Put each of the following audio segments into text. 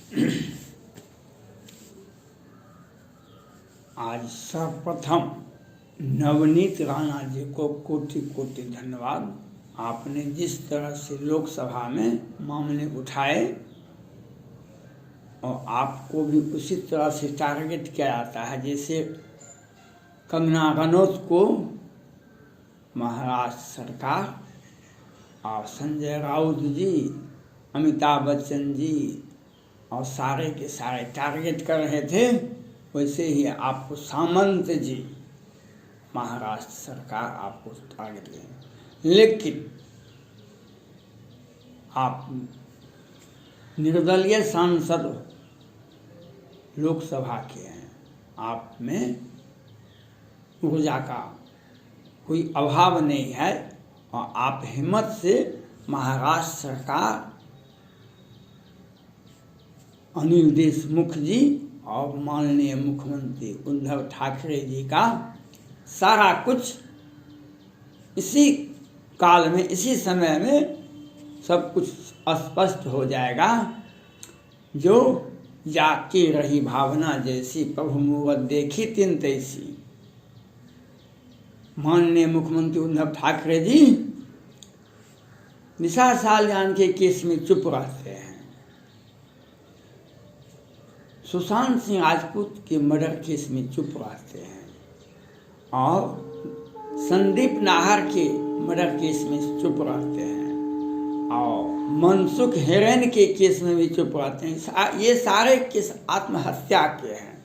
आज सर्वप्रथम नवनीत राणा जी को कोटि कोटि धन्यवाद। आपने जिस तरह से लोकसभा में मामले उठाए और आपको भी उसी तरह से टारगेट किया जाता है, जैसे कंगना रनौत को महाराष्ट्र सरकार और संजय राउत जी, अमिताभ बच्चन जी और सारे के सारे टारगेट कर रहे थे, वैसे ही आपको सामंत जी महाराष्ट्र सरकार आपको टारगेट करें। लेकिन आप निर्दलीय सांसद लोकसभा के हैं, आप में ऊर्जा का कोई अभाव नहीं है और आप हिम्मत से महाराष्ट्र सरकार अनिल देशमुख जी और माननीय मुख्यमंत्री उद्धव ठाकरे जी का सारा कुछ इसी काल में, इसी समय में सब कुछ स्पष्ट हो जाएगा। जो जाके रही भावना जैसी, प्रभु मूरत देखी तिन तैसी। माननीय मुख्यमंत्री उद्धव ठाकरे जी दिशा सालियान के केस में चुप रहते हैं, सुशांत सिंह राजपूत के मर्डर केस में चुप रहते हैं और संदीप नाहर के मर्डर केस में चुप रहते हैं और मनसुख हिरेन के केस में भी चुप रहते हैं। ये सारे केस आत्महत्या के हैं,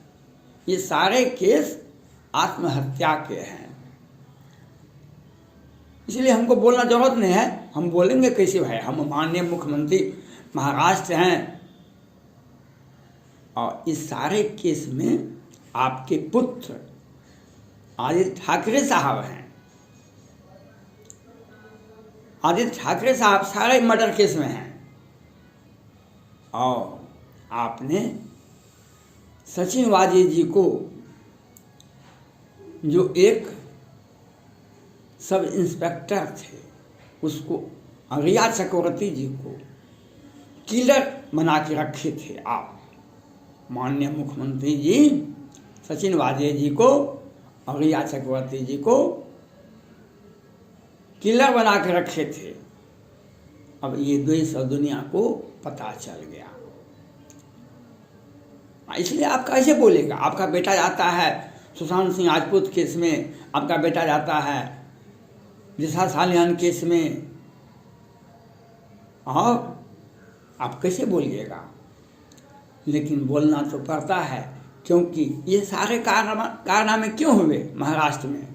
ये सारे केस आत्महत्या के हैं। इसलिए हमको बोलना जरूरत नहीं है। हम बोलेंगे कैसे भाई, हम माननीय मुख्यमंत्री महाराष्ट्र हैं और इस सारे केस में आपके पुत्र आदित्य ठाकरे साहब हैं। आदित्य ठाकरे साहब सारे मर्डर केस में हैं और आपने सचिन वाजे जी को, जो एक सब इंस्पेक्टर थे, उसको अरिया चक्रवर्ती जी को किलर बना के रखे थे आप। माननीय मुख्यमंत्री जी सचिन वाजे जी को, अरिया चक्रवर्ती जी को किलर बना के रखे थे। अब ये देश और दुनिया को पता चल गया, इसलिए आप कैसे बोलेगा। आपका बेटा जाता है सुशांत सिंह राजपूत केस में, आपका बेटा जाता है दिशा सालियान केस में, और आप कैसे बोलिएगा। लेकिन बोलना तो पड़ता है, क्योंकि ये सारे कारनामे क्यों हुए महाराष्ट्र में।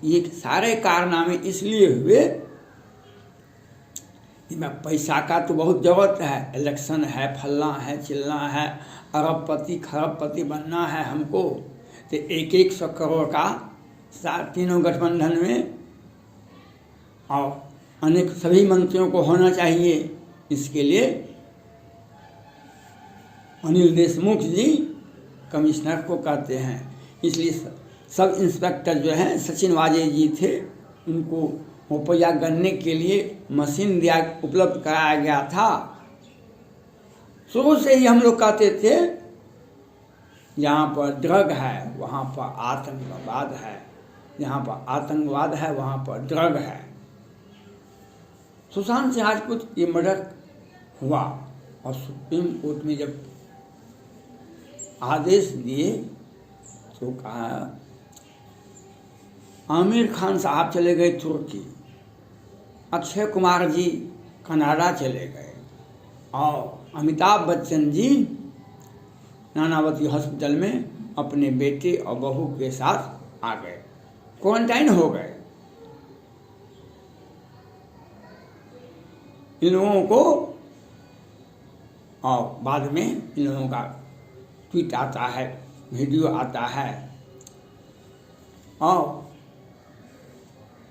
ये सारे कारनामे इसलिए हुए कि पैसा का तो बहुत जरूरत है, इलेक्शन है, फलना है, चिलना है, अरबपति खरबपति बनना है हमको, तो 100 करोड़ का तीनों गठबंधन में और अनेक सभी मंत्रियों को होना चाहिए। इसके लिए अनिल देशमुख जी कमिश्नर को कहते हैं। इसलिए सब इंस्पेक्टर जो हैं सचिन वाजे जी थे, उनको रुपया गणने के लिए मशीन उपलब्ध कराया गया था। शुरू से ही हम लोग कहते थे जहाँ पर ड्रग है वहाँ पर आतंकवाद है, जहाँ पर आतंकवाद है वहाँ पर ड्रग है। सुशांत सिंह राजपूत ये मर्डर हुआ और सुप्रीम कोर्ट में जब आदेश दिए तो कहा आमिर खान साहब चले गए तुर्की, अक्षय कुमार जी कनाडा चले गए और अमिताभ बच्चन जी नानावती हॉस्पिटल में अपने बेटे और बहू के साथ आ गए, क्वारंटाइन हो गए। इन लोगों को और बाद में इन लोगों का ट्वीट आता है, वीडियो आता है और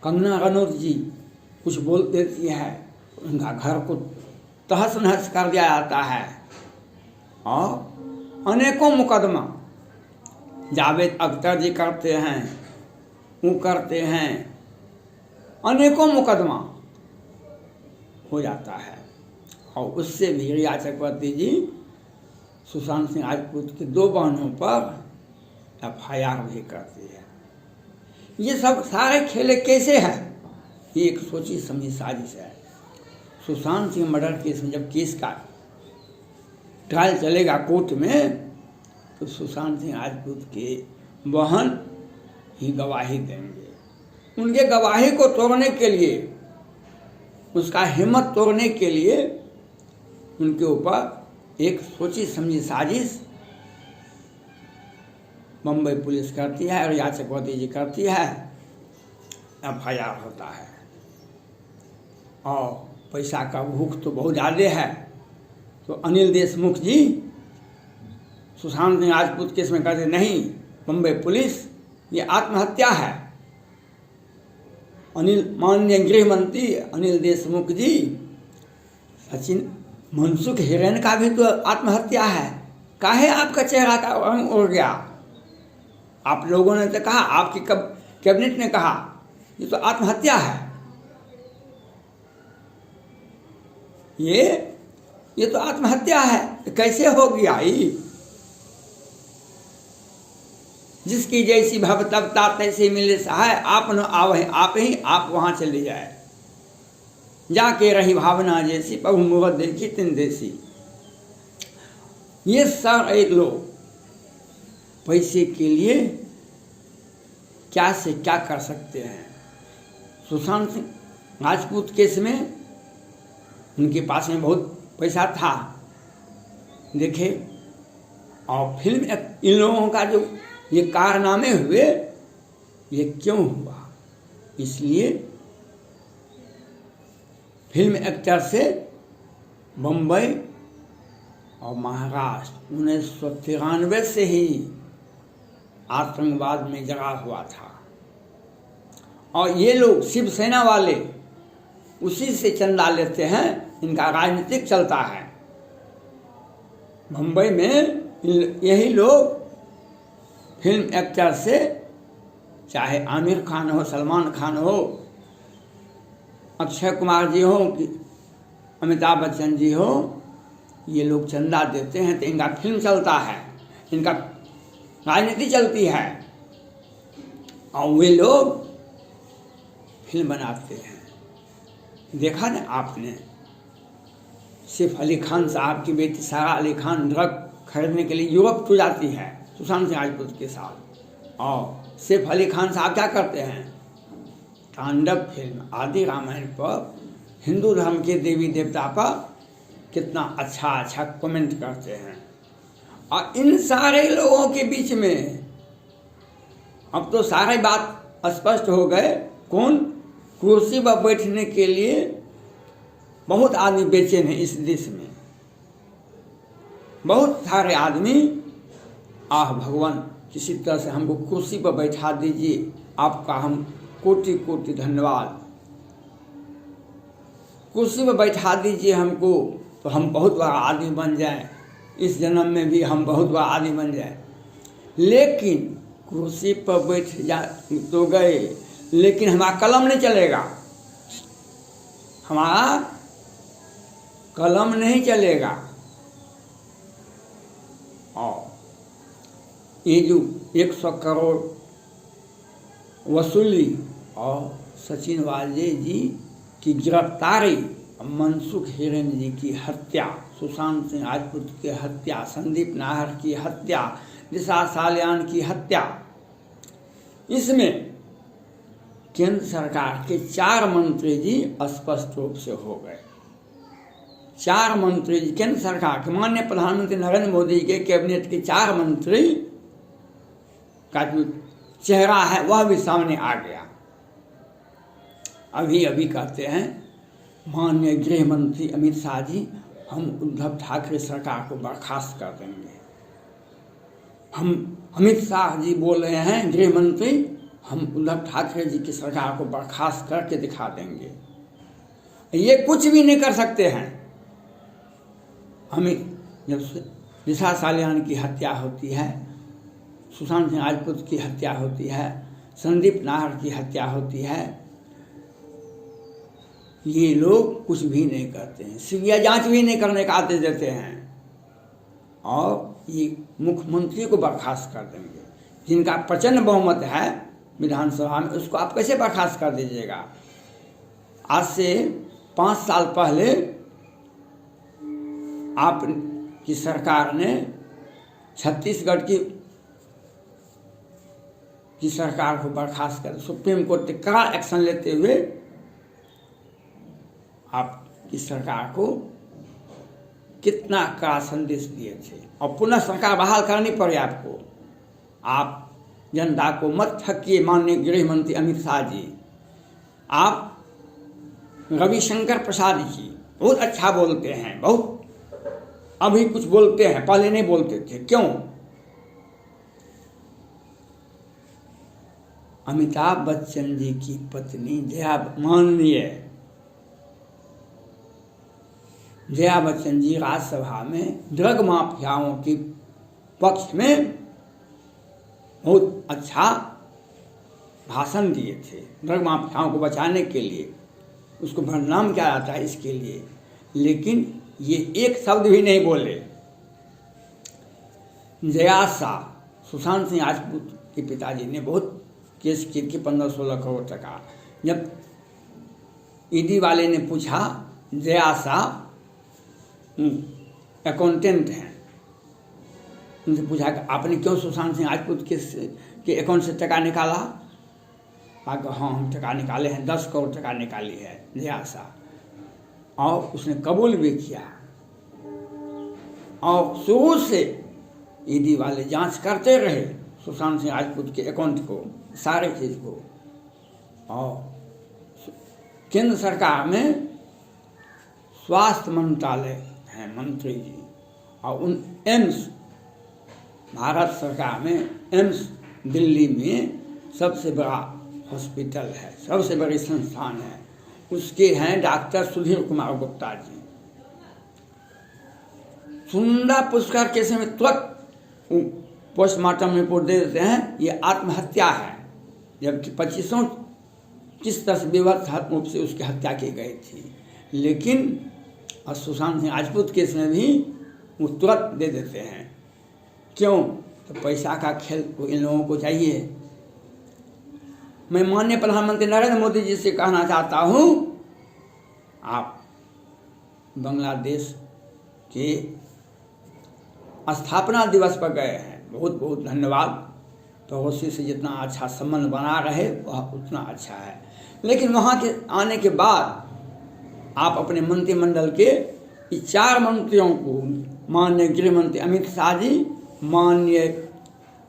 कंगना रनौत जी कुछ बोल देती है, उनका घर को तहस नहस कर दिया जाता है और अनेकों मुकदमा जावेद अख्तर जी करते हैं, वो करते हैं, अनेकों मुकदमा हो जाता है और उससे भी रिया चक्रवर्ती जी सुशांत सिंह राजपूत के 2 बहनों पर FIR भी करती है। ये सब सारे खेले कैसे हैं? ये एक सोची समझी साजिश है। सुशांत सिंह मर्डर केस में जब केस का ट्रायल चलेगा कोर्ट में, तो सुशांत सिंह राजपूत के बहन ही गवाही देंगे। उनके गवाही को तोड़ने के लिए, उसका हिम्मत तोड़ने के लिए उनके ऊपर एक सोची समझी साजिश मुंबई पुलिस करती है और रिया चक्रवर्ती जी करती है। FIR होता है और पैसा का भूख तो बहुत ज़्यादा है। तो अनिल देशमुख जी सुशांत सिंह राजपूत केस में कहते नहीं, मुंबई पुलिस ये आत्महत्या है। माननीय गृह मंत्री अनिल देशमुख जी, सचिन मनसुख हिरेन का भी तो आत्महत्या है। काहे आपका चेहरा का रंग उड़ गया? आप लोगों ने तो कहा, आपकी कैबिनेट ने कहा ये तो आत्महत्या है। ये तो आत्महत्या है, तो कैसे हो गया? जिसकी जैसी भवतवता तैसे मिले सहाय, आप न आवहे आप ही, आप वहां चले जाए। जाके रही भावना जैसी, प्रभु मुहत देखी तिन देसी। ये सारे लोग पैसे के लिए क्या से क्या कर सकते हैं। सुशांत सिंह राजपूत केस में उनके पास में बहुत पैसा था, देखे। और फिल्म इन लोगों का जो ये कारनामे हुए, ये क्यों हुआ? इसलिए फिल्म एक्टर से बम्बई और महाराष्ट्र 1993 से ही आतंकवाद में जगा हुआ था। और ये लोग शिवसेना वाले उसी से चंदा लेते हैं, इनका राजनीतिक चलता है। मुंबई में यही लोग फिल्म एक्टर से, चाहे आमिर खान हो, सलमान खान हो, अक्षय कुमार जी हो कि अमिताभ बच्चन जी हो, ये लोग चंदा देते हैं तो इनका फिल्म चलता है, इनका राजनीति चलती है। और वे लोग फिल्म बनाते हैं। देखा ना आपने, सिर्फ अली खान साहब की बेटी सारा अली खान ड्रग खरीदने के लिए यूरोप को जाती है सुशांत सिंह राजपूत के साथ। और सिर्फ अली खान साहब क्या करते हैं? तांडव फिल्म आदि रामायण पर, हिंदू धर्म के देवी देवता पर कितना अच्छा अच्छा कमेंट करते हैं। और इन सारे लोगों के बीच में अब तो सारी बात स्पष्ट हो गए। कौन? कुर्सी पर बैठने के लिए बहुत आदमी बेचैन है इस देश में। बहुत सारे आदमी, आह भगवान किसी तरह से हमको कुर्सी पर बैठा दीजिए, आपका हम कोटि कोटि धन्यवाद। कुर्सी पर बैठा दीजिए हमको, तो हम बहुत बड़ा आदमी बन जाए, इस जन्म में भी हम बहुत बड़ा आदमी बन जाए। लेकिन कुर्सी पर बैठ जा तो गए, लेकिन हमारा कलम नहीं चलेगा, हमारा कलम नहीं चलेगा। और ये जो 100 करोड़ वसूली और सचिन वाजे जी की गिरफ्तारी, मनसुख हिरेन जी की हत्या, सुशांत सिंह राजपूत की हत्या, संदीप नाहर की हत्या, दिशा सालियान की हत्या, इसमें केंद्र सरकार के 4 मंत्री जी स्पष्ट रूप से हो गए। 4 मंत्री जी केंद्र सरकार के, माननीय प्रधानमंत्री नरेंद्र मोदी के कैबिनेट के 4 मंत्री का जो चेहरा है वह भी सामने आ गया। अभी अभी कहते हैं माननीय गृह मंत्री अमित शाह जी, हम उद्धव ठाकरे सरकार को बर्खास्त कर देंगे। हम अमित शाह जी बोल रहे हैं, गृह मंत्री, हम उद्धव ठाकरे जी की सरकार को बर्खास्त करके दिखा देंगे। ये कुछ भी नहीं कर सकते हैं। हमें जब दिशा सालियान की हत्या होती है, सुशांत सिंह राजपूत की हत्या होती है, संदीप नाहर की हत्या होती है, ये लोग कुछ भी नहीं करते हैं, सीबीआई जांच भी नहीं करने का आदेश देते हैं और ये मुख्यमंत्री को बर्खास्त कर देंगे। जिनका प्रचंड बहुमत है विधानसभा में, उसको आप कैसे बर्खास्त कर दीजिएगा? आज से 5 साल पहले आपकी सरकार ने छत्तीसगढ़ की सरकार को बर्खास्त कर, सुप्रीम कोर्ट ने कड़ा एक्शन लेते हुए आपकी सरकार को कितना कड़ा संदेश दिए थे और पुनः सरकार बहाल करनी पड़े आपको। आप जनता को मत ठगिए। माननीय गृह मंत्री अमित शाह जी, आप रविशंकर प्रसाद जी बहुत अच्छा बोलते हैं, बहुत अभी कुछ बोलते हैं, पहले नहीं बोलते थे, क्यों? अमिताभ बच्चन जी की पत्नी माननीय जया बच्चन जी राज्यसभा में ड्रग माफियाओं के पक्ष में बहुत अच्छा भाषण दिए थे। ड्रग माफियाओं को बचाने के लिए, उसको बदनाम किया जाता है इसके लिए, लेकिन ये एक शब्द भी नहीं बोले। जया शाह, सुशांत सिंह राजपूत के पिताजी ने बहुत केस किए थे 15-16 करोड़ टका। जब ईडी वाले ने पूछा, जया शाह अकाउंटेंट हैं, उनसे पूछा कि आपने क्यों सुशांत सिंह राजपूत के अकाउंट से टका निकाला? कहा हाँ हम टका निकाले हैं, 10 करोड़ टका निकाली है जया शाह, और उसने कबूल भी किया। और शुरू से ईडी वाले जांच करते रहे सुशांत सिंह राजपूत के अकाउंट को, सारे चीज को। और केंद्र सरकार में स्वास्थ्य मंत्रालय है मंत्री जी, और उन एम्स, भारत सरकार में एम्स दिल्ली में सबसे बड़ा हॉस्पिटल है, सबसे बड़ी संस्थान है, उसके हैं डॉक्टर सुधीर कुमार गुप्ता जी। सुंदर पुरस्कार केस में तुरंत पोस्टमार्टम रिपोर्ट दे देते हैं ये आत्महत्या है, जबकि 25 किस तरह से बेवजह रूप से उसकी हत्या की गई थी। लेकिन और सुशांत सिंह राजपूत केस में भी वो तुरंत दे देते हैं। क्यों? तो पैसा का खेल को इन लोगों को चाहिए। मैं माननीय प्रधानमंत्री नरेंद्र मोदी जी से कहना चाहता हूँ, आप बांग्लादेश के स्थापना दिवस पर गए हैं, बहुत बहुत धन्यवाद। तो उसी से जितना अच्छा संबंध बना रहे वह उतना अच्छा है। लेकिन वहाँ के आने के बाद आप अपने मंत्रिमंडल के 4 मंत्रियों को, माननीय गृह मंत्री अमित शाह जी, माननीय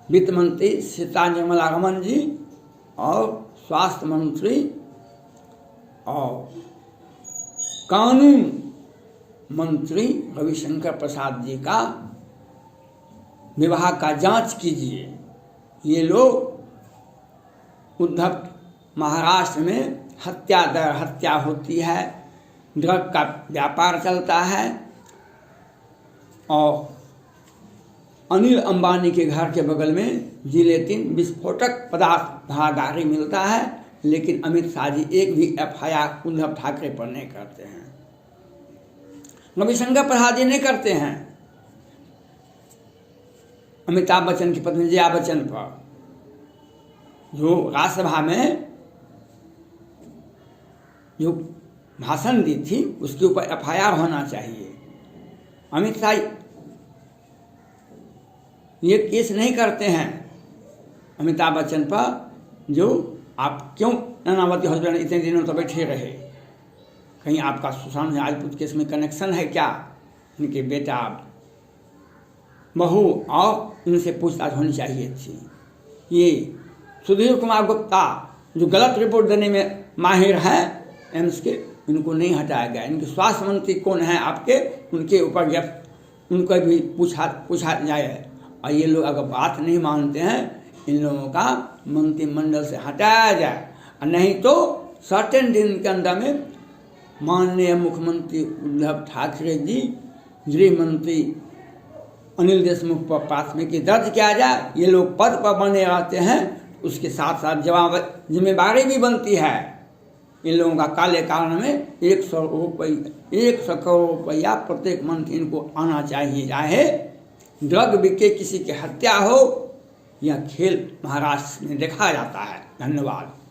वित्त मंत्री सीतारमण रमन जी और स्वास्थ्य मंत्री और कानून मंत्री रविशंकर प्रसाद जी का विभाग का जांच कीजिए। ये लोग उद्धव महाराष्ट्र में हत्या दर हत्या होती है, ड्रग का व्यापार चलता है और अनिल अंबानी के घर के बगल में जिलेटिन विस्फोटक पदार्थ धागारी मिलता है, लेकिन अमित शाह जी एक भी FIR उद्धव ठाकरे पर नहीं करते हैं, रविशंकर प्रसाद जी नहीं करते हैं। अमिताभ बच्चन की पत्नी जया बच्चन पर जो राज्यसभा में जो भाषण दी थी उसके ऊपर FIR होना चाहिए। अमित शाह ये केस नहीं करते हैं अमिताभ बच्चन पर, जो आप क्यों नानावती हॉस्पिटल इतने दिनों तक बैठे रहे? कहीं आपका सुशांत सिंह राजपूत केस में कनेक्शन है क्या? इनके बेटा बहू और इनसे पूछताछ होनी चाहिए थी। ये सुधीर कुमार गुप्ता जो गलत रिपोर्ट देने में माहिर है एम्स के, इनको नहीं हटाया गया। इनके स्वास्थ्य मंत्री कौन है आपके, उनके ऊपर उनको भी पूछा जाए। और ये लोग अगर बात नहीं मानते हैं, इन लोगों का मंत्रिमंडल से हटाया जाए, और नहीं तो सर्टेन दिन के अंदर में माननीय मुख्यमंत्री उद्धव ठाकरे जी, गृह मंत्री अनिल देशमुख पर प्राथमिकी दर्ज किया जाए। ये लोग पद पर बने रहते हैं, उसके साथ साथ जिम्मेदारी भी बनती है। इन लोगों का काले कारण में 100 करोड़ रुपया प्रत्येक मंथ इनको आना चाहिए। चाहे ड्रग बिके, किसी की हत्या हो, यह खेल महाराष्ट्र में देखा जाता है। धन्यवाद।